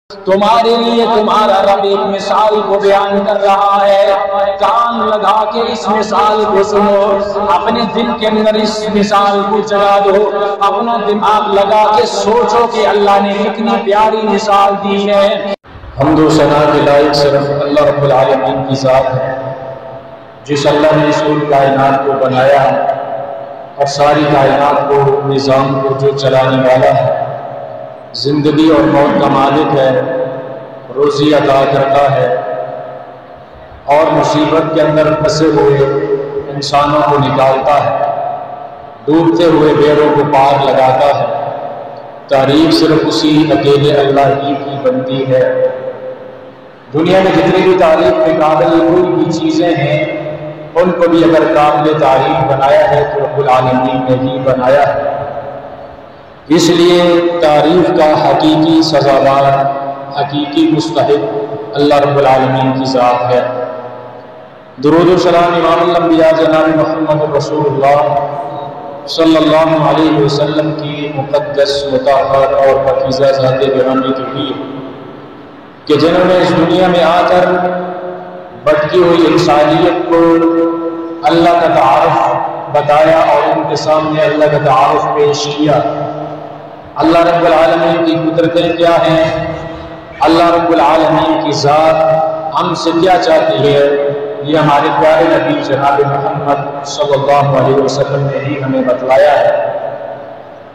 تمہارے لیے تمہارا رب ایک مثال کو بیان کر رہا ہے، کان لگا کے اس مثال کو سنو، اپنے دل کے اندر اس مثال کو جگا دو، اپنا دماغ لگا کے سوچو کہ اللہ نے کتنی پیاری مثال دی ہے۔ حمد و ثنا کے لائق صرف اللہ رب العالمین کی ذات ہے، جس اللہ نے اس کل کائنات کو بنایا اور ساری کائنات کو، نظام کو جو چلانے والا ہے، زندگی اور موت کا مالک ہے، روزی عطا کرتا ہے اور مصیبت کے اندر پھنسے ہوئے انسانوں کو نکالتا ہے، ڈوبتے ہوئے بیڑوں کو پار لگاتا ہے۔ تعریف صرف اسی اکیلے اللہ ہی کی بنتی ہے۔ دنیا میں جتنی بھی تعریف کے قابل کوئی بھی چیزیں ہیں، ان کو بھی اگر قابل تعریف بنایا ہے تو رب العالمین نے ہی بنایا ہے۔ اس لیے تعریف کا حقیقی سزاوار، حقیقی مستحق اللہ رب العالمین کی ذات ہے۔ درود و سلام امام الانبیاء جناب محمد رسول اللہ صلی اللہ علیہ وسلم کی مقدس، مطہر اور پاکیزہ ذات گرامی کی، کہ جنہوں نے اس دنیا میں آ کر بھٹکی ہوئی انسانیت کو اللہ کا تعارف بتایا اور ان کے سامنے اللہ کا تعارف پیش کیا۔ اللہ رب العالمین کی قدرتیں کیا ہیں، اللہ رب العالمین کی ذات ہم سے کیا چاہتی ہے، یہ ہمارے پیارے نبی جناب محمد صلی اللہ علیہ وسلم نے ہی ہمیں بتلایا ہے۔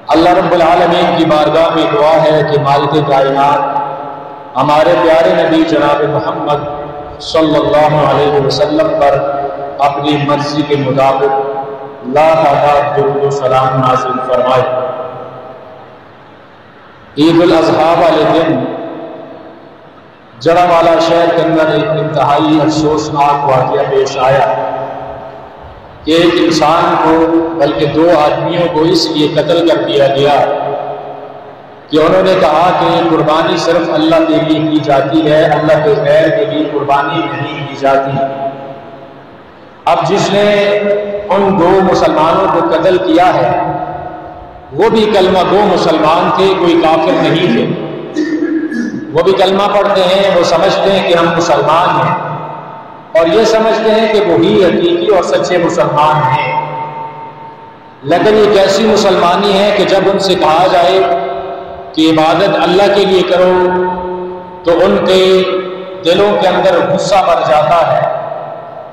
اللہ رب العالمین کی بارگاہ میں دعا ہے کہ مالک کائنات ہمارے پیارے نبی جناب محمد صلی اللہ علیہ وسلم پر اپنی مرضی کے مطابق لا تعداد درود و سلام نازل فرمائے۔ عید الاضحیٰ والے دن جڑاوالا شہر کے اندر ایک انتہائی افسوسناک واقعہ پیش آیا کہ ایک انسان کو، بلکہ دو آدمیوں کو اس لیے قتل کر دیا گیا کہ انہوں نے کہا کہ قربانی صرف اللہ کے لیے کی جاتی ہے، اللہ کے غیر کے لیے قربانی نہیں کی جاتی۔ اب جس نے ان دو مسلمانوں کو قتل کیا ہے وہ بھی کلمہ گو مسلمان تھے، کوئی کافر نہیں تھے۔ وہ بھی کلمہ پڑھتے ہیں، وہ سمجھتے ہیں کہ ہم مسلمان ہیں اور یہ سمجھتے ہیں کہ وہی حقیقی اور سچے مسلمان ہیں۔ لیکن یہ کیسی مسلمانی ہے کہ جب ان سے کہا جائے کہ عبادت اللہ کے لیے کرو تو ان کے دلوں کے اندر غصہ بھر جاتا ہے،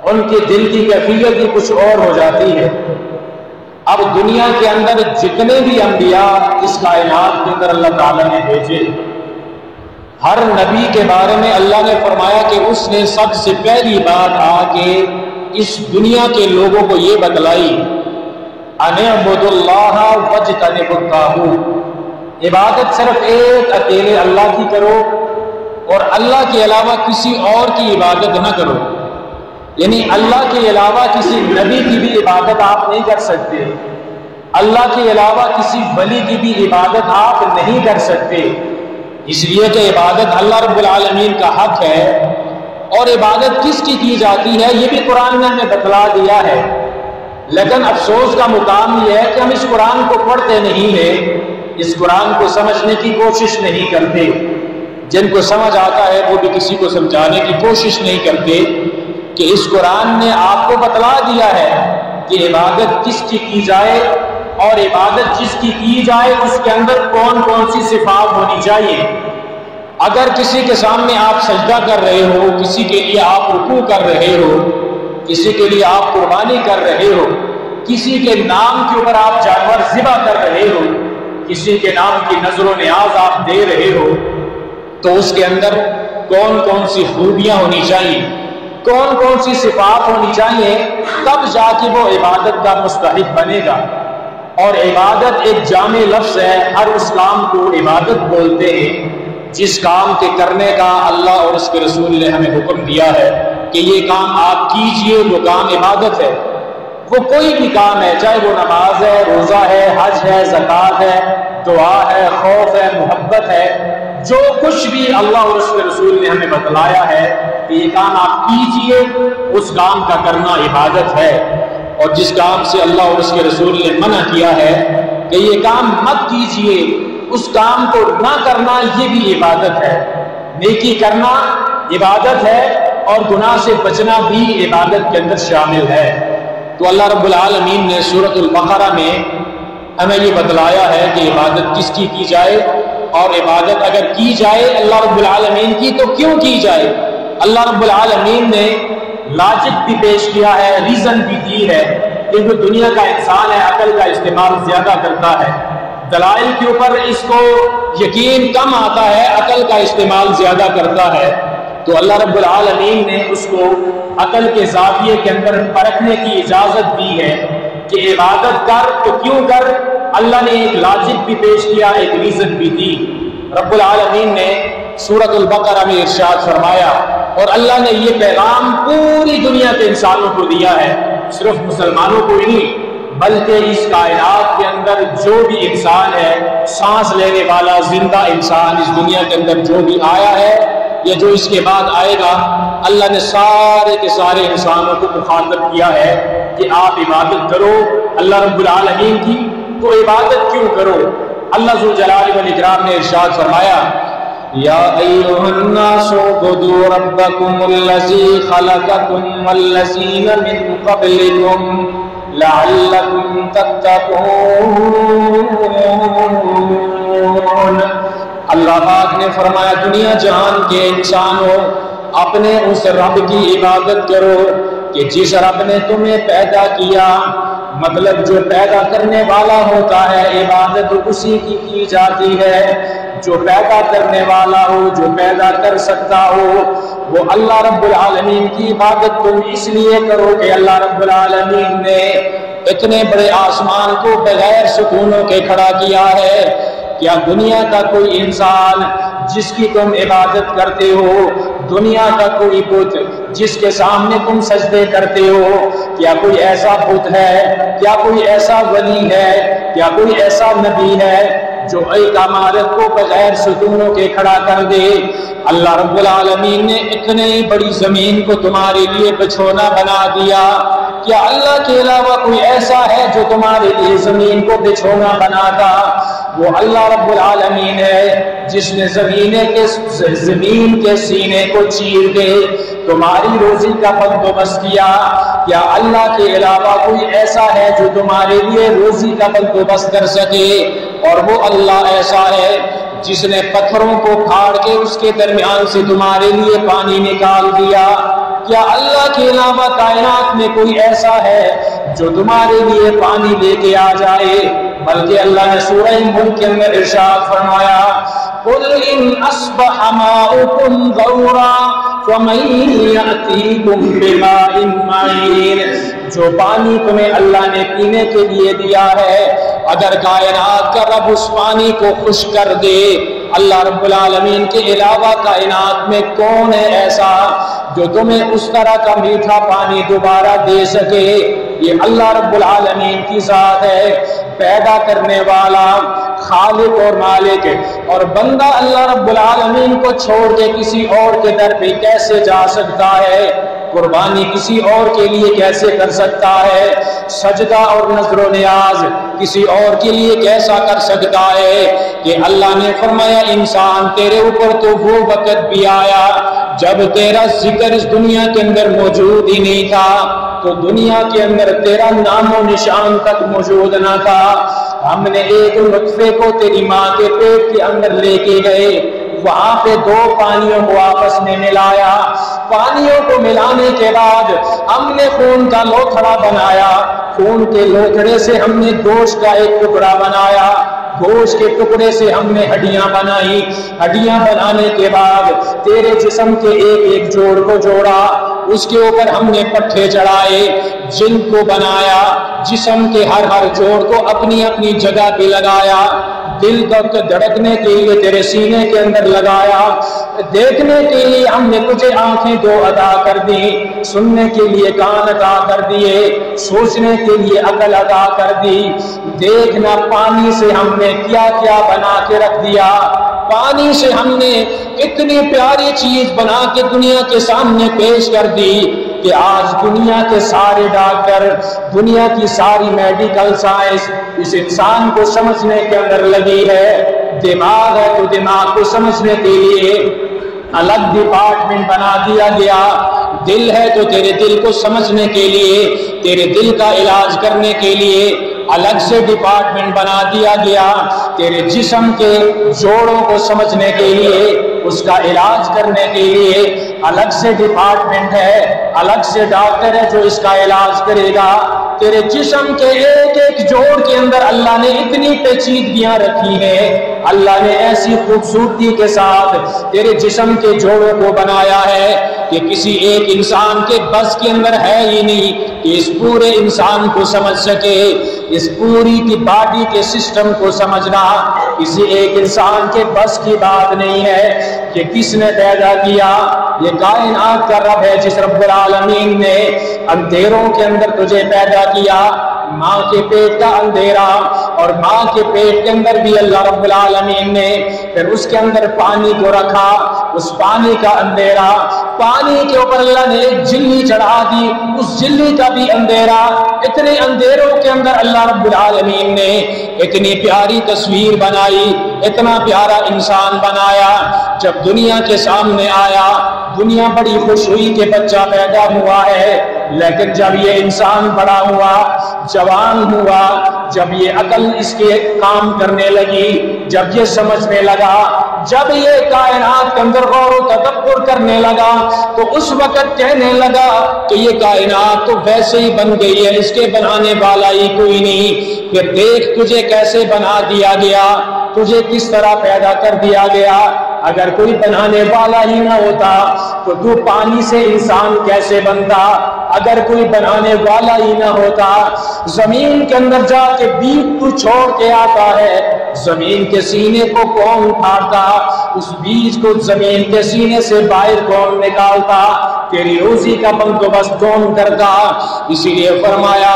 ان کے دل کی کیفیت ہی کچھ اور ہو جاتی ہے۔ اب دنیا کے اندر جتنے بھی انبیاء اس کائنات کے اندر اللہ تعالیٰ نے بھیجے، ہر نبی کے بارے میں اللہ نے فرمایا کہ اس نے سب سے پہلی بات آ کے اس دنیا کے لوگوں کو یہ بتلائی، ان اعبدوا اللہ واجتنبوا الطاغوت، عبادت صرف ایک اکیلے اللہ کی کرو اور اللہ کے علاوہ کسی اور کی عبادت نہ کرو۔ یعنی اللہ کے علاوہ کسی نبی کی بھی عبادت آپ نہیں کر سکتے، اللہ کے علاوہ کسی ولی کی بھی عبادت آپ نہیں کر سکتے، اس لیے کہ عبادت اللہ رب العالمین کا حق ہے۔ اور عبادت کس کی جاتی ہے یہ بھی قرآن نے ہمیں بتلا دیا ہے، لیکن افسوس کا مقام یہ ہے کہ ہم اس قرآن کو پڑھتے نہیں ہیں، اس قرآن کو سمجھنے کی کوشش نہیں کرتے۔ جن کو سمجھ آتا ہے وہ بھی کسی کو سمجھانے کی کوشش نہیں کرتے کہ اس قرآن نے آپ کو بتلا دیا ہے کہ عبادت کس کی جائے اور عبادت جس کی جائے اس کے اندر کون کون سی صفات ہونی چاہیے۔ اگر کسی کے سامنے آپ سجدہ کر رہے ہو، کسی کے لیے آپ رکوع کر رہے ہو، کسی کے لیے آپ قربانی کر رہے ہو، کسی کے نام کے اوپر آپ جانور ذبح کر رہے ہو، کسی کے نام کی نذر و نیاز آپ دے رہے ہو، تو اس کے اندر کون کون سی خوبیاں ہونی چاہیے، کون کون سی صفات ہونی چاہیے، تب جا کے وہ عبادت کا مستحق بنے گا۔ اور عبادت ایک جامع لفظ ہے، ہر اس کام کو عبادت بولتے ہیں جس کام کے کرنے کا اللہ اور اس کے رسول نے ہمیں حکم دیا ہے کہ یہ کام آپ کیجئے، وہ کام عبادت ہے۔ وہ کوئی بھی کام ہے، چاہے وہ نماز ہے، روزہ ہے، حج ہے، زکوٰۃ ہے، دعا ہے، خوف ہے، محبت ہے، جو کچھ بھی اللہ اور اس کے رسول نے ہمیں بتلایا ہے کہ یہ کام آپ کیجئے، اس کام کا کرنا عبادت ہے۔ اور جس کام سے اللہ اور اس کے رسول نے منع کیا ہے کہ یہ کام مت کیجئے، اس کام کو نہ کرنا یہ بھی عبادت ہے۔ نیکی کرنا عبادت ہے اور گناہ سے بچنا بھی عبادت کے اندر شامل ہے۔ تو اللہ رب العالمین نے سورۃ البقرہ میں ہمیں یہ بتلایا ہے کہ عبادت کس کی جائے، اور عبادت اگر کی جائے اللہ رب العالمین کی تو کیوں کی جائے۔ اللہ رب العالمین نے لاجک بھی پیش کیا ہے، ریزن بھی دی ہے کہ جو دنیا کا انسان ہے عقل کا استعمال زیادہ کرتا ہے، دلائل کے اوپر اس کو یقین کم آتا ہے، عقل کا استعمال زیادہ کرتا ہے، تو اللہ رب العالمین نے اس کو عقل کے زاویے کے اندر پرکھنے کی اجازت دی ہے کہ عبادت کر تو کیوں کر۔ اللہ نے ایک لاجک بھی پیش کیا، ایک ریزن بھی دی۔ رب العالمین نے سورۃ البقرہ میں ارشاد فرمایا، اور اللہ نے یہ پیغام پوری دنیا کے انسانوں کو دیا ہے، صرف مسلمانوں کو ہی نہیں بلکہ اس کائنات کے اندر جو بھی انسان ہے، سانس لینے والا زندہ انسان اس دنیا کے اندر جو بھی آیا ہے یا جو اس کے بعد آئے گا، اللہ نے سارے کے سارے انسانوں کو مخاطب کیا ہے کہ آپ عبادت کرو اللہ رب العالمین کی۔ تو عبادت کیوں کرو؟ اللہ ذو جلال والاکرام نے ارشاد فرمایا، یا ایھا الناس اعبدوا ربکم الذی خلقکم والذین من قبلکم لعلکم تتقون۔ اللہ پاک نے فرمایا دنیا جہان کے انسانوں اپنے اس رب کی عبادت کرو کہ جس رب نے تمہیں پیدا کیا، مطلب جو پیدا کرنے والا ہوتا ہے عبادت اسی کی جاتی ہے، جو پیدا کرنے والا ہو، جو پیدا کر سکتا ہو، وہ اللہ رب العالمین کی عبادت تم اس لیے کرو کہ اللہ رب العالمین نے اتنے بڑے آسمان کو بغیر ستونوں کے کھڑا کیا ہے۔ کیا دنیا کا کوئی انسان جس کی تم عبادت کرتے ہو، دنیا کا کوئی بت جس کے سامنے تم سجدے کرتے ہو، کیا کوئی ایسا بت ہے، کیا کوئی ایسا ولی ہے، کیا کوئی ایسا نبی ہے جو ایک عمارت کو بغیر ستونوں کے کھڑا کر دے؟ اللہ رب العالمین نے اتنے بڑی زمین کو تمہارے لیے بچھونا بنا دیا، کیا اللہ کے علاوہ کوئی ایسا ہے جو تمہارے لیے زمین کو بچھونا بناتا؟ وہ اللہ رب العالمین ہے جس نے زمین کے سینے کو چیر کے تمہاری روزی کا بندوبست کیا۔ کیا اللہ کے علاوہ کوئی ایسا ہے جو تمہارے لیے روزی کا بندوبست کر سکے؟ اور وہ اللہ ایسا ہے جس نے پتھروں کو پھاڑ کے اس کے درمیان سے تمہارے لیے پانی نکال دیا۔ کیا اللہ کے علاوہ کائنات میں کوئی ایسا ہے جو تمہارے لیے پانی لے کے آ جائے؟ بلکہ اللہ نے سورہ ملک کے اندر ارشاد فرمایا، قُلْ إِنْ أَصْبَحَ مَاؤُكُمْ غَوْرًا فَمَن يَأْتِيكُم بِمَاءٍ مَّعِينٍ۔ جو پانی تمہیں اللہ نے پینے کے لیے دیا ہے، اگر کائنات کا رب اس پانی کو خشک کر دے، اللہ رب العالمین کے علاوہ کائنات میں کون ہے ایسا جو تمہیں اس طرح کا میٹھا پانی دوبارہ دے سکے؟ یہ اللہ رب العالمین کی ذات ہے، پیدا کرنے والا، خالق اور مالک، اور بندہ اللہ رب العالمین کو چھوڑ کے کسی اور کے در پہ کیسے جا سکتا ہے؟ قربانی کسی اور کے لیے کیسے کر سکتا ہے؟ سجدہ اور نظر و نیاز کسی اور کے لیے کیسا کر سکتا ہے؟ کہ اللہ نے فرمایا انسان تیرے اوپر تو وہ وقت بھی آیا جب تیرا ذکر اس دنیا کے اندر موجود ہی نہیں تھا، تو دنیا کے اندر تیرا نام و نشان تک موجود نہ تھا۔ ہم نے ایک نطفے کو تیری ماں کے پیٹ کے اندر لے کے گئے، وہاں پہ دو پانیوں کو آپس میں ملایا، پانیوں کو ملانے کے بعد ہم نے خون کا لوتھڑا بنایا، خون کے لوتھڑے سے ہم نے گوشت کا ایک ٹکڑا بنایا، گوشت کے ٹکڑے سے ہم نے ہڈیاں بنائی، ہڈیاں بنانے کے بعد تیرے جسم کے ایک ایک جوڑ کو جوڑا، اس کے اوپر ہم نے پٹھے چڑھائے، جن کو بنایا، جسم کے ہر جوڑ کو اپنی اپنی جگہ پہ لگایا، دل تک دھڑکنے کے لیے تیرے سینے کے اندر لگایا، دیکھنے کے لیے ہم نے تجھے آنکھیں دو عطا کر دی، سننے کے لیے کان عطا کر دیے، سوچنے کے لیے عقل عطا کر دی۔ دیکھنا پانی سے ہم نے کیا کیا بنا کے رکھ دیا، پانی سے ہم نے اتنی پیاری چیز بنا کے دنیا کے سامنے پیش کر دی کہ آج دنیا کے سارے ڈاکٹر، دنیا کی ساری میڈیکل سائنس اس انسان کو سمجھنے کے اندر لگی ہے۔ دماغ ہے تو دماغ کو سمجھنے کے لیے الگ ڈپارٹمنٹ بنا دیا گیا۔ دل ہے تو تیرے دل کو سمجھنے کے لیے، تیرے دل کا علاج کرنے کے لیے الگ سے ڈپارٹمنٹ بنا دیا گیا۔ تیرے جسم کے جوڑوں کو سمجھنے کے لیے، اس کا علاج کرنے کے لیے الگ سے ڈپارٹمنٹ ہے، الگ سے ڈاکٹر ہے جو اس کا علاج کرے گا۔ تیرے جسم کے ایک ایک جوڑ کے اندر اللہ نے اتنی پیچیدگیاں رکھی ہیں، اللہ نے ایسی خوبصورتی کے ساتھ تیرے جسم کے جوڑوں کو بنایا ہے کہ کسی ایک انسان کے بس کے اندر ہے ہی نہیں کہ اس پورے انسان کو سمجھ سکے۔ اس پوری کی باڈی کے سسٹم کو سمجھنا کسی ایک انسان کے بس کی بات نہیں ہے۔ کہ کس نے پیدا کیا؟ یہ کائنات کا رب ہے، جس رب العالمین نے اندھیروں کے اندر تجھے پیدا کیا، ماں کے پیٹ کا اندھیرا، اور ماں کے پیٹ کے اندر بھی اللہ رب العالمین نے پھر اس کے اندر پانی کو رکھا، اس پانی کا اندھیرا، پانی کے اوپر اللہ نے ایک جھلی چڑھا دی، اس جھلی کا بھی اندھیرا۔ اتنے اندھیروں کے اندر اللہ رب العالمین نے اتنی پیاری تصویر بنائی، اتنا پیارا انسان بنایا۔ جب دنیا کے سامنے آیا، دنیا بڑی خوش ہوئی کہ بچہ پیدا ہوا ہے، لیکن جب یہ انسان بڑا ہوا، جوان ہوا، جب یہ عقل اس کے کام کرنے لگی، جب یہ سمجھنے لگا، جب یہ کائنات کے اندر غور و تدبر کرنے لگا، تو اس وقت کہنے لگا کہ یہ کائنات تو ویسے ہی بن گئی ہے، اس کے بنانے والا ہی کوئی نہیں۔ پھر دیکھ تجھے کیسے بنا دیا گیا، تجھے کس طرح پیدا کر دیا گیا۔ اگر کوئی بنانے والا ہی نہ ہوتا تو تو پانی سے انسان کیسے بنتا؟ اگر کوئی بنانے والا ہی نہ ہوتا، زمین کے اندر جا کے بیج تو چھوڑ کے آتا ہے، زمین کے سینے کو کون اٹھاتا؟ اس بیج کو زمین کے سینے سے باہر کون نکالتا؟ تیری روزی کا بندوبست کون کرتا؟ اسی لیے فرمایا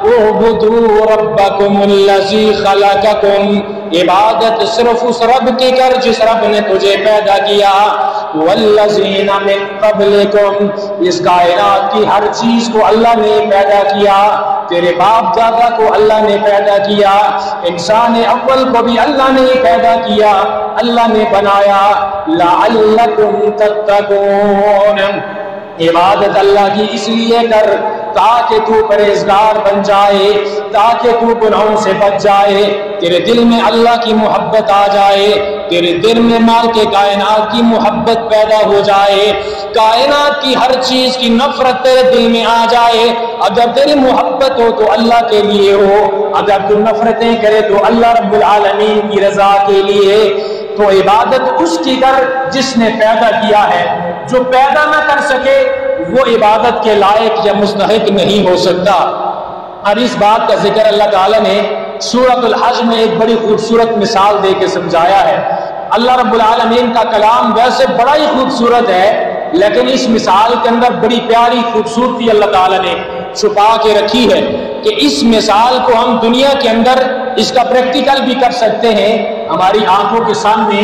اعبدوا ربکم الذی خلقکم، عبادت صرف اس رب کی کر جس رب نے تجھے پیدا کیا، والذین من قبلکم، اس کائنات کی ہر چیز کو اللہ نے پیدا کیا، تیرے باپ دادا کو اللہ نے پیدا کیا، انسان اول کو بھی اللہ نے پیدا کیا، اللہ نے بنایا، لعلکم تتقون۔ عبادت اللہ کی اس لیے کر تاکہ تو پرہیزگار بن جائے، تاکہ تو گناہوں سے بچ جائے، تیرے دل میں اللہ کی محبت آ جائے، تیرے دل میں مالک کائنات کی محبت پیدا ہو جائے، کائنات کی ہر چیز کی نفرت تیرے دل میں آ جائے۔ اگر تیری محبت ہو تو اللہ کے لیے ہو، اگر تو نفرتیں کرے تو اللہ رب العالمین کی رضا کے لیے۔ تو عبادت اس کی کر جس نے پیدا کیا ہے، جو پیدا نہ کر سکے وہ عبادت کے لائق یا مستحق نہیں ہو سکتا۔ اور اس بات کا ذکر اللہ تعالیٰ نے سورۃ الحج میں ایک بڑی خوبصورت مثال دے کے سمجھایا ہے۔ اللہ رب العالمین کا کلام ویسے بڑا ہی خوبصورت ہے، لیکن اس مثال کے اندر بڑی پیاری خوبصورتی اللہ تعالیٰ نے چھپا کے رکھی ہے کہ اس مثال کو ہم دنیا کے اندر اس کا پریکٹیکل بھی کر سکتے ہیں۔ ہماری آنکھوں کے سامنے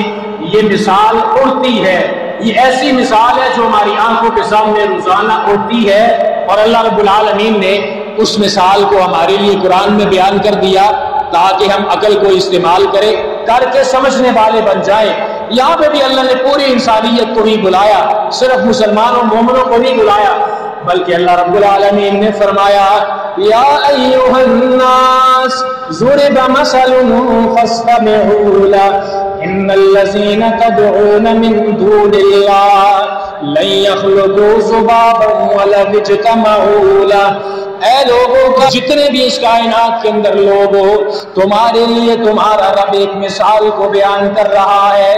یہ مثال اڑتی ہے، یہ ایسی مثال ہے جو ہماری آنکھوں کے سامنے روزانہ اڑتی ہے، اور اللہ رب العالمین نے اس مثال کو ہمارے لیے قرآن میں بیان کر دیا تاکہ ہم عقل کو استعمال کریں، کر کے سمجھنے والے بن جائیں۔ یہاں پہ بھی اللہ نے پوری انسانیت کو ہی بلایا، صرف مسلمانوں مومنوں کو نہیں بلایا، بلکہ اللہ رب العالمین نے فرمایا یا ایھا الناس ضرب مثل فاستمعوا له ان الذين تدعون من دون الله لن يخلقوا ذبابا ولو اجتمعوا له۔ اے لوگوں کا جتنے بھی اس کائنات کے اندر لوگ ہو، تمہارے لیے تمہارا رب ایک مثال کو بیان کر رہا ہے،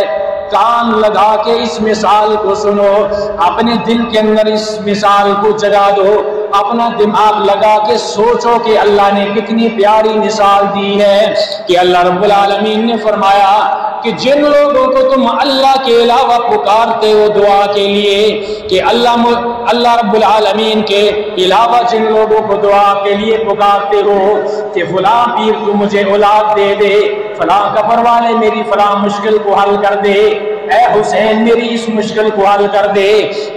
کان لگا کے اس مثال کو سنو، اپنے دل کے اندر اس مثال کو جگا دو، اپنا دماغ لگا کے سوچو کہ اللہ نے کتنی پیاری مثال دی ہے کہ اللہ رب العالمین نے فرمایا کہ جن لوگوں کو تم اللہ کے علاوہ پکارتے ہو دعا کے لیے، کہ اللہ رب العالمین کے علاوہ جن لوگوں کو دعا کے لیے پکارتے ہو کہ فلاں پیر تو مجھے اولاد دے دے، فلاں قبر والے میری فلاں مشکل کو حل کر دے، اے حسین میری اس مشکل کو حل کر دے،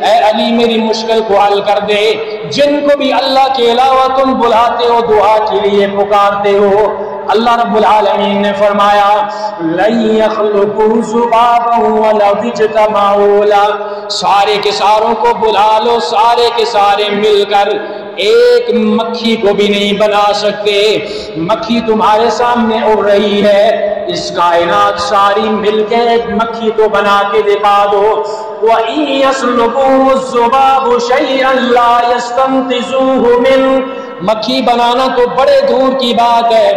اے علی میری مشکل کو حل کر دے، جن کو بھی اللہ کے علاوہ تم بلاتے ہو دعا کے لیے پکارتے ہو، اللہ رب العالمین نے فرمایا لن يخلقوا ذبابا ولو اجتمعوا له، سارے کے ساروں کو بلا لو، سارے کے سارے مل کر ایک مکھی کو بھی نہیں بنا سکتے۔ مکھی تمہارے سامنے اڑ رہی ہے، اس کائنات ساری مل کے ایک مکھی کو بنا کے دکھا دو۔ وَإِن يَسْلُبُهُمُ الذُّبَابُ شَيْئًا لَا يَسْتَنقِذُوهُ مِنْهُ، مکھی بنانا تو بڑے دور کی بات ہے،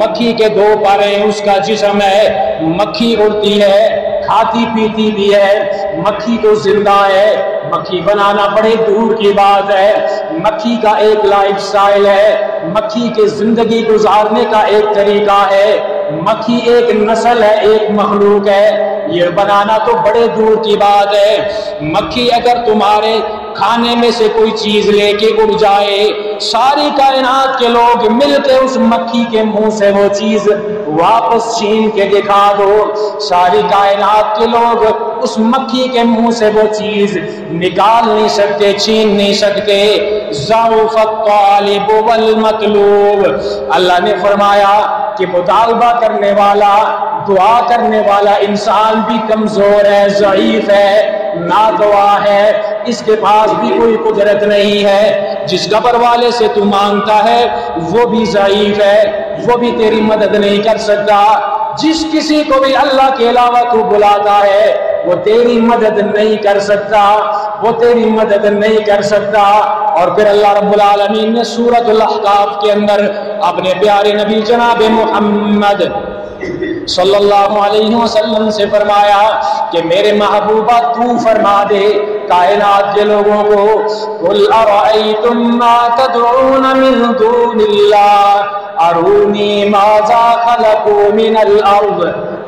مکھی کے دو پر ہیں، اس کا جسم ہے، مکھی اڑتی ہے، کھاتی پیتی بھی ہے، مکھی تو زندہ ہے، مکھی بنانا بڑے دور کی بات ہے۔ مکھی کا ایک لائف سٹائل ہے، مکھی کے زندگی گزارنے کا ایک طریقہ ہے، مکھی ایک نسل ہے، ایک مخلوق ہے، یہ بنانا تو بڑے دور کی بات ہے۔ مکھی اگر تمہارے کھانے میں سے کوئی چیز لے کے اڑ جائے، ساری کائنات کے لوگ مل کے اس مکھی کے منہ سے وہ چیز واپس چھین کے دکھا دو، ساری کائنات کے لوگ اس مکھی کے منہ سے وہ چیز نکال نہیں سکتے، چھین نہیں سکتے۔ ضعف الطالب والمطلوب، اللہ نے فرمایا کہ مطالبہ کرنے والا، دعا کرنے والا انسان بھی کمزور ہے، ضعیف ہے، نادوا ہے، اس کے پاس بھی کوئی قدرت نہیں ہے۔ جس قبر والے سے تو مانگتا ہے وہ بھی ضعیف ہے، وہ بھی تیری مدد نہیں کر سکتا۔ جس کسی کو بھی اللہ کے علاوہ تو بلاتا ہے وہ تیری مدد نہیں کر سکتا، وہ تیری مدد نہیں کر سکتا۔ اور پھر اللہ رب العالمین نے سورۃ الاحقاف کے اندر اپنے پیارے نبی جناب محمد صلی اللہ علیہ وسلم سے فرمایا کہ میرے محبوبہ تو فرما دے کائنات کے لوگوں کو، قل ارأیتم ما تدعون من دون اللہ ارونی ماذا خلقوا من الارض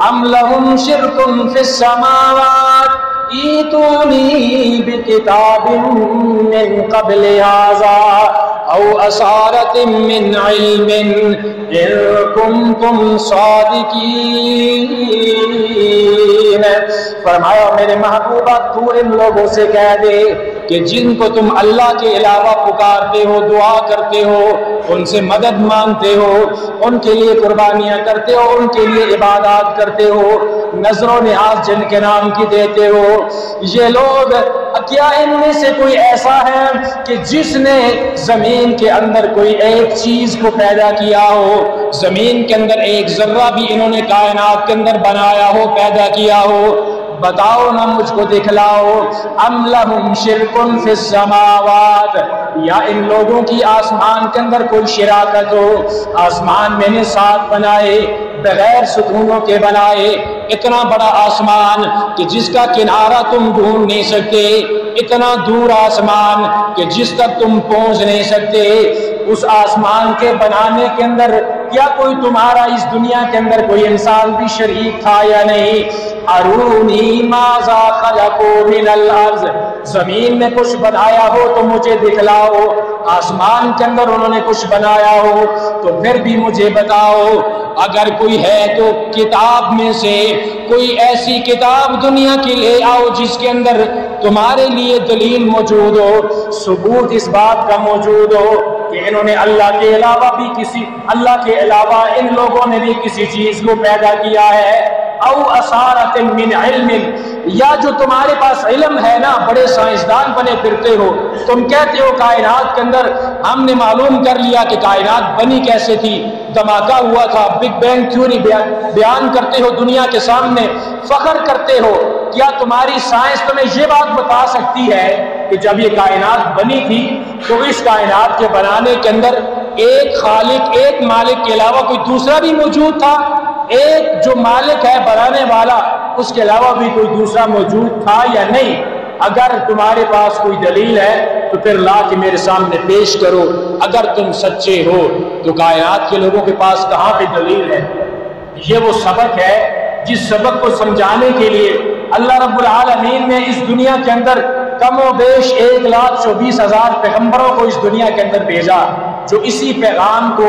ام لهم شرک فی السماوات ایتونی بکتاب من قبل هذا او اثارت من علم ان کنتم صادقین۔ فرمایا میرے محبوبہ تو ان لوگوں سے کہہ دے کہ جن کو تم اللہ کے علاوہ پکارتے ہو، دعا کرتے ہو، ان سے مدد مانگتے ہو، ان کے لیے قربانیاں کرتے ہو، ان کے لیے عبادات کرتے ہو، نظر و نیاز جن کے نام کی دیتے ہو، یہ لوگ کیا ان میں سے کوئی ایسا ہے کہ جس نے زمین کے اندر کوئی ایک چیز کو پیدا کیا ہو، زمین کے اندر ایک ذرہ بھی انہوں نے کائنات کے اندر بنایا ہو، پیدا کیا ہو؟ بتاؤ نا، مجھ کو دکھلاؤ۔ ام لہم شرک فی السماوات، یا ان لوگوں کی آسمان کے اندر کوئی شراکت ہو، آسمان میں نے ساتھ بنائے، بغیر ستونوں کے بنائے، اتنا بڑا آسمان کہ جس کا کنارہ تم ڈھونڈ نہیں سکتے، اتنا دور آسمان کہ جس تک تم پہنچ نہیں سکتے، اس آسمان کے بنانے کے اندر کیا کوئی تمہارا اس دنیا کے اندر کوئی انسان بھی شریک تھا یا نہیں؟ ارونی ماذا خلقوا من الارض، زمین میں کچھ بنایا ہو تو مجھے دکھلاؤ، آسمان کے اندر انہوں نے کچھ بنایا ہو تو پھر بھی مجھے بتاؤ۔ اگر کوئی ہے تو کتاب میں سے کوئی ایسی کتاب دنیا کی لے آؤ جس کے اندر تمہارے لیے دلیل موجود ہو، ثبوت اس بات کا موجود ہو کہ انہوں نے اللہ کے علاوہ بھی اللہ کے علاوہ ان لوگوں نے بھی کسی چیز کو پیدا کیا ہے۔ او اثارت من علم، یا جو تمہارے پاس علم ہے نا، بڑے سائنسدان بنے پھرتے ہو، تم کہتے ہو کائنات کے اندر ہم نے معلوم کر لیا کہ کائنات بنی کیسے تھی، دھماکہ ہوا تھا، بگ بینگ تھیوری بیان کرتے ہو دنیا کے سامنے، فخر کرتے ہو، کیا تمہاری سائنس تمہیں یہ بات بتا سکتی ہے کہ جب یہ کائنات بنی تھی تو اس کائنات کے بنانے کے اندر ایک خالق، ایک مالک کے علاوہ کوئی دوسرا بھی موجود تھا؟ ایک جو مالک ہے بنانے والا، اس کے علاوہ بھی کوئی دوسرا موجود تھا یا نہیں؟ اگر تمہارے پاس کوئی دلیل ہے تو پھر لا کے میرے سامنے پیش کرو۔ اگر تم سچے ہو تو کائنات کے لوگوں کے پاس کہاں پہ دلیل ہے؟ یہ وہ سبق ہے جس سبق کو سمجھانے کے لیے اللہ رب العالمین نے اس دنیا کے اندر کم و بیش 1,24,000 پیغمبروں کو اس دنیا کے اندر بھیجا، جو اسی پیغام کو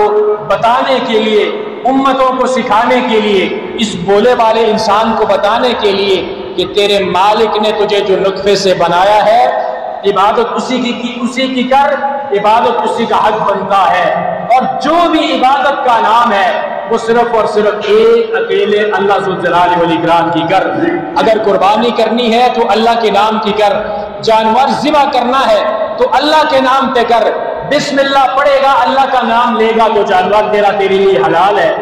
بتانے کے لیے، امتوں کو سکھانے کے لیے، اس بولے والے انسان کو بتانے کے لیے کہ تیرے مالک نے تجھے جو نطفے سے بنایا ہے، عبادت اسی کی کر، عبادت اسی کا حق بنتا ہے، اور جو بھی عبادت کا نام ہے وہ صرف اور صرف ایک اکیلے اللہ ذوالجلال والاکرام کی کر۔ اگر قربانی کرنی ہے تو اللہ کے نام کی کر، جانور ذبح کرنا ہے تو اللہ کے نام پہ کر، بسم اللہ پڑھے گا، اللہ کا نام لے گا تو جانور تیرے لیے حلال ہے۔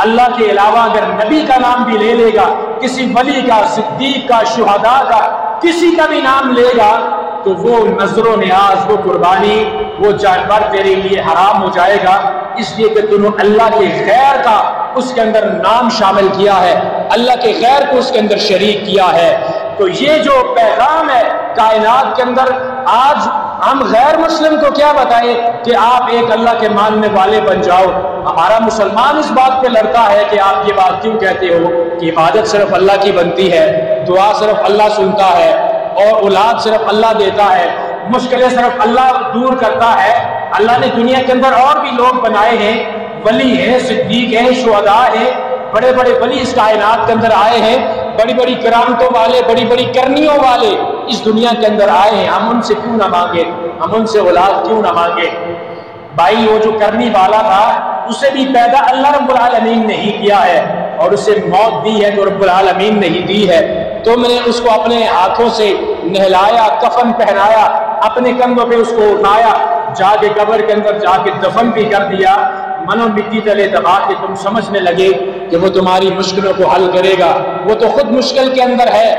اللہ کے علاوہ اگر نبی کا نام بھی لے لے گا، کسی ولی کا، صدیق کا، شہداء کا، کسی کا بھی نام لے گا تو وہ نظر و نیاز، وہ قربانی، وہ جانور تیرے لیے حرام ہو جائے گا، اس لیے کہ تم نے اللہ کے غیر کا اس کے اندر نام شامل کیا ہے، اللہ کے غیر کو اس کے اندر شریک کیا ہے۔ تو یہ جو پیغام ہے کائنات کے اندر، آج ہم غیر مسلم کو کیا بتائیں کہ آپ ایک اللہ کے ماننے والے بن جاؤ؟ ہمارا مسلمان اس بات پہ لڑتا ہے کہ آپ یہ بات کیوں کہتے ہو کہ عبادت صرف اللہ کی بنتی ہے، دعا صرف اللہ سنتا ہے، اور اولاد صرف اللہ دیتا ہے، مشکلیں صرف اللہ دور کرتا ہے۔ اللہ نے دنیا کے اندر اور بھی لوگ بنائے ہیں، ولی ہیں، صدیق ہیں، شہداء ہیں، بڑے بڑے ولی اس کائنات کے اندر آئے ہیں، بڑی بڑی کرامتوں والے، بڑی بڑی کرنیوں والے اس دنیا کے اندر آئے ہیں۔ ہم ان سے کیوں نہ مانگے؟ ہم ان سے اولاد کیوں نہ مانگے؟ بھائی وہ جو کرنی والا تھا اسے بھی پیدا اللہ رب العالمین نے ہی کیا ہے، اور اسے موت دی ہے جو رب العالمین نے ہی دی ہے۔ تم نے اس کو اپنے ہاتھوں سے نہلایا، کفن پہنایا، اپنے کندھوں پہ اس کو اٹھایا، جا کے قبر کے اندر جا کے دفن بھی کر دیا، منو مٹی تلے دبا کے تم سمجھنے لگے کہ وہ تمہاری مشکلوں کو حل کرے گا۔ وہ تو خود مشکل کے اندر ہے،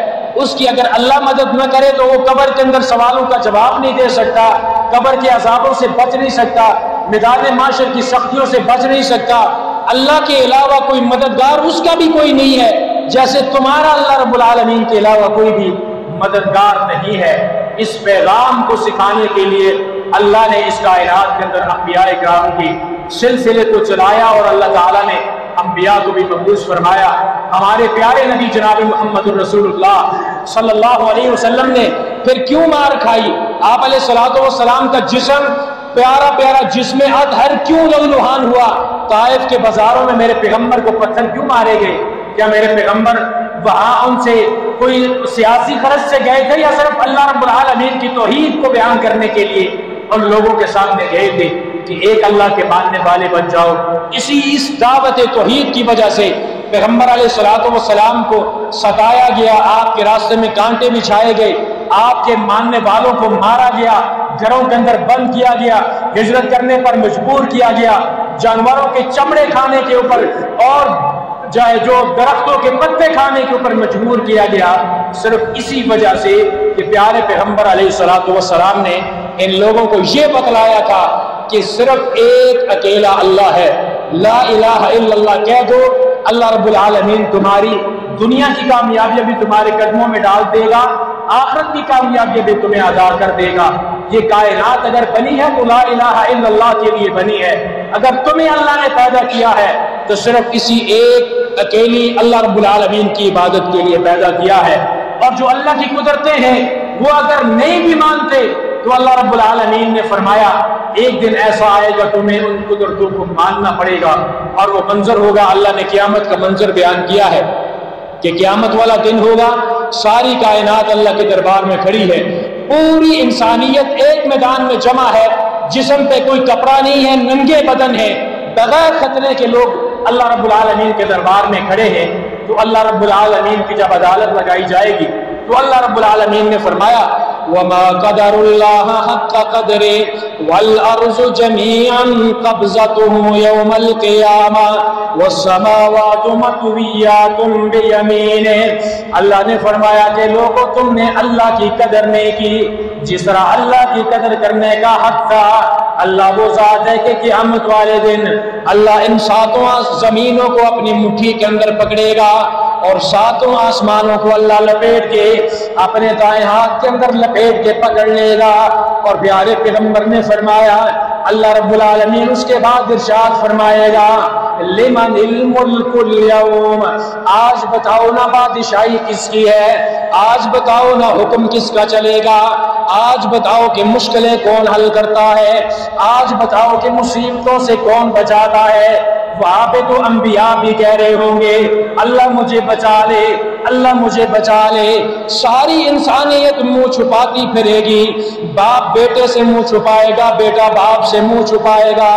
اس کی اگر اللہ مدد نہ کرے تو وہ قبر کے اندر سوالوں کا جواب نہیں دے سکتا، قبر کے عذابوں سے بچ نہیں سکتا، میدان معاشر کی سختیوں سے بچ نہیں سکتا۔ اللہ کے علاوہ کوئی مددگار اس کا بھی کوئی نہیں ہے، جیسے تمہارا اللہ رب العالمین کے علاوہ کوئی بھی مددگار نہیں ہے۔ اس پیغام کو سکھانے کے لیے اللہ نے اس کائنات کے اندر انبیاء کرام کی سلسلے کو چلایا، اور اللہ تعالیٰ نے انبیاء کو بھی مبعوث فرمایا۔ ہمارے پیارے نبی جناب محمد الرسول اللہ صلی اللہ علیہ وسلم نے پھر کیوں مار کھائی؟ آپ علیہ الصلوۃ والسلام کا جسم، پیارا پیارا جسم اطہر کیوں لہولہان ہوا؟ طائف کے بازاروں میں میرے پیغمبر کو پتھر کیوں مارے گئے؟ کیا میرے پیغمبر وہاں ان سے کوئی سیاسی غرض سے گئے تھے، یا صرف اللہ رب العالمین کی توحید کو بیان کرنے کے لیے ان لوگوں کے سامنے گئے تھے کہ ایک اللہ کے ماننے والے بن جاؤ؟ اس دعوت توحید کی وجہ سے پیغمبر علیہ الصلوۃ والسلام کو ستایا گیا، آپ کے راستے میں کانٹے بچھائے گئے، آپ کے ماننے والوں کو مارا گیا، گھروں کے اندر بند کیا گیا، ہجرت کرنے پر مجبور کیا گیا، جانوروں کے چمڑے کھانے کے اوپر اور جو درختوں کے پتے کھانے کے اوپر مجبور کیا گیا، صرف اسی وجہ سے کہ پیارے پیغمبر علیہ الصلوۃ والسلام نے ان لوگوں کو یہ بتلایا تھا کہ صرف ایک اکیلا اللہ ہے، لا الہ الا اللہ کہہ دو، اللہ رب العالمین تمہاری دنیا کی کامیابی بھی تمہارے قدموں میں ڈال دے گا، آخرت کی کامیابی بھی تمہیں عطا کر دے گا۔ یہ کائنات اگر بنی ہے تو لا الہ الا اللہ کے لیے بنی ہے۔ اگر تمہیں اللہ نے پیدا کیا ہے تو صرف اسی ایک اکیلی اللہ رب العالمین کی عبادت کے لیے پیدا کیا ہے۔ اور جو اللہ کی قدرتیں ہیں وہ اگر نہیں بھی مانتے تو اللہ رب العالمین نے فرمایا ایک دن ایسا آئے گا تمہیں ان قدرتوں کو ماننا پڑے گا، اور وہ منظر ہوگا۔ اللہ نے قیامت کا منظر بیان کیا ہے کہ قیامت والا دن ہوگا، ساری کائنات اللہ کے دربار میں کھڑی ہے، پوری انسانیت ایک میدان میں جمع ہے، جسم پہ کوئی کپڑا نہیں ہے، ننگے بدن ہے، بغیر خطرے کے لوگ اللہ رب العالمین کے دربار میں کھڑے ہیں۔ تو اللہ رب العالمین کی جب عدالت لگائی جائے گی تو اللہ رب العالمین نے فرمایا وَمَا قَدَرُ اللَّهَ حَقَّ قَدْرِهِ وَالْأَرْضُ جَمِيعًا قَبْضَتُهُ يَوْمَ الْقِيَامَةِ وَالسَّمَاوَاتُ مَطْوِيَّاتٌ بِيَمِينِهِ۔ اللہ نے فرمایا کہ لوگوں تم نے اللہ کی قدر نہیں کی جس طرح اللہ کی قدر کرنے کا حق تھا۔ اللہ وہ ذات ہے کہ قیامت والے دن اللہ ان ساتوں زمینوں کو اپنی مٹھی کے اندر پکڑے گا، اور ساتوں آسمانوں کو اللہ لپیٹ کے اپنے دائیں ہاتھ کے اندر لپیٹ کے پکڑ لے گا۔ اور پیارے پیغمبر نے فرمایا اللہ رب العالمین اس کے بعد ارشاد فرمائے گا لمن الملک اليوم، آج بتاؤ نا بادشاہی کس کی ہے، آج بتاؤ نا حکم کس کا چلے گا، آج بتاؤ کہ مشکلیں کون حل کرتا ہے، آج بتاؤ کہ مصیبتوں سے کون بچاتا ہے۔ وہاں پہ تو انبیاء بھی کہہ رہے ہوں گے اللہ مجھے بچا لے، اللہ مجھے بچا لے۔ ساری انسانیت منہ چھپاتی پھرے گی، باپ بیٹے سے منہ چھپائے گا، بیٹا باپ سے منہ چھپائے گا،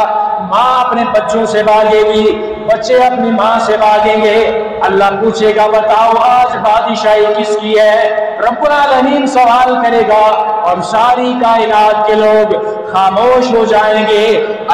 ماں اپنے بچوں سے بھاگے گی، بچے اپنی ماں سے بھاگیں گے۔ اللہ پوچھے گا بتاؤ آج بادشاہی کس کی ہے؟ رب العالمین سوال کرے گا اور ساری کائنات کے لوگ خاموش ہو جائیں گے۔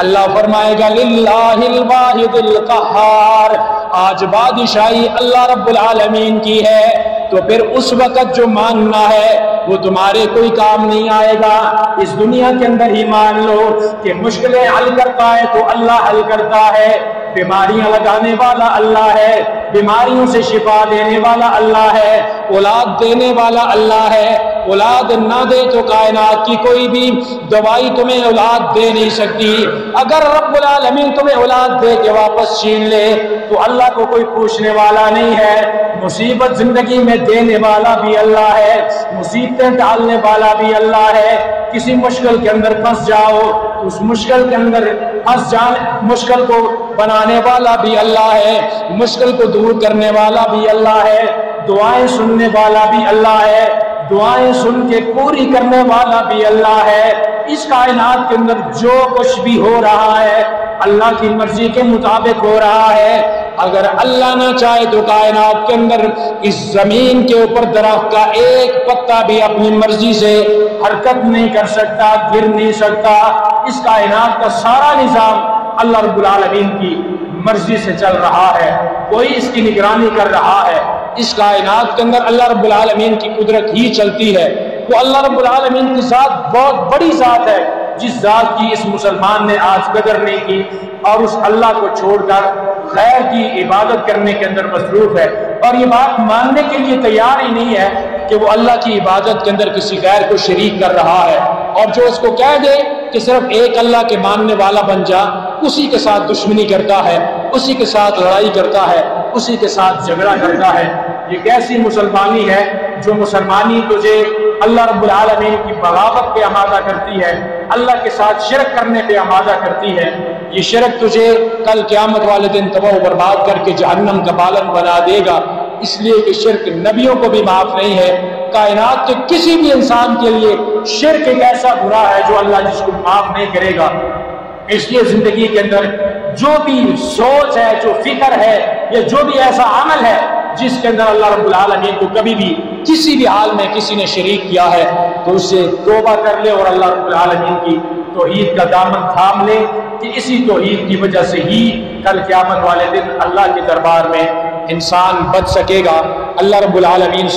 اللہ فرمائے گا للہ الواحد القہار، آج بادشاہی اللہ رب العالمین کی ہے۔ تو پھر اس وقت جو ماننا ہے وہ تمہارے کوئی کام نہیں آئے گا۔ اس دنیا کے اندر ہی مان لو کہ مشکلیں حل کرتا ہے تو اللہ حل کرتا ہے، بیماریاں لگانے والا اللہ ہے، بیماریوں سے شفا دینے والا اللہ ہے، اولاد دینے والا اللہ ہے۔ اولاد نہ دے تو کائنات کی کوئی بھی دوائی تمہیں اولاد دے نہیں سکتی۔ اگر رب العالمین تمہیں اولاد دے کے واپس چھین لے تو اللہ کو کوئی پوچھنے والا نہیں ہے۔ مصیبت زندگی میں دینے والا بھی اللہ ہے، مصیبتیں ڈالنے والا بھی اللہ ہے۔ کسی مشکل کے اندر پھنس جاؤ، اس مشکل کے اندر پھنس جانے، مشکل کو بنانے والا بھی اللہ ہے، مشکل کو دور کرنے والا بھی اللہ ہے، دعائیں سننے والا بھی اللہ ہے، دعائیں سن کے پوری کرنے والا بھی اللہ ہے۔ اس کائنات کے اندر جو کچھ بھی ہو رہا ہے اللہ کی مرضی کے مطابق ہو رہا ہے۔ اگر اللہ نہ چاہے تو کائنات کے اندر اس زمین کے اوپر درخت کا ایک پتا بھی اپنی مرضی سے حرکت نہیں کر سکتا، گر نہیں سکتا۔ اس کائنات کا سارا نظام اللہ رب العالمین کی مرضی سے چل رہا ہے، کوئی اس کی نگرانی کر رہا ہے۔ اس کائنات کے اندر اللہ رب العالمین کی قدرت ہی چلتی ہے۔ تو اللہ رب العالمین کی ذات بہت بڑی ذات ہے، جس ذات کی اس مسلمان نے آج قدر نہیں کی اور اس اللہ کو چھوڑ کر غیر کی عبادت کرنے کے اندر مصروف ہے، اور یہ بات ماننے کے لیے تیار ہی نہیں ہے کہ وہ اللہ کی عبادت کے اندر کسی غیر کو شریک کر رہا ہے۔ اور جو اس کو کہہ دے کہ صرف ایک اللہ کے ماننے والا بن جا، اسی کے ساتھ دشمنی کرتا ہے، اسی کے ساتھ لڑائی کرتا ہے، اسی کے ساتھ جھگڑا کرتا ہے۔ یہ کیسی مسلمانی ہے جو مسلمانی تجھے اللہ رب العالمین کی بغاوت پہ آمادہ کرتی ہے، اللہ کے ساتھ شرک کرنے پہ آمادہ کرتی ہے۔ یہ شرک تجھے کل قیامت والے دن تباہ و برباد کر کے جہنم کا بالن بنا دے گا، اس لیے کہ شرک نبیوں کو بھی معاف نہیں ہے، کائنات کے کسی بھی انسان کے لیے شرک ایک ایسا برا ہے جو اللہ جس کو معاف نہیں کرے گا۔ اس لیے زندگی کے اندر جو بھی سوچ ہے، جو فکر ہے، یا جو بھی ایسا عمل ہے جس کے اندر اللہ رب العالمین کو کبھی بھی کسی بھی حال میں کسی نے شریک کیا ہے تو اس سے توبہ کر لے اور اللہ رب العالمین کی توحید کا دامن تھام لے، کہ اسی توحید کی وجہ سے ہی کل قیامت والے دن اللہ کے دربار میں انسان بچ سکے گا۔ اللہ رب العالمین سے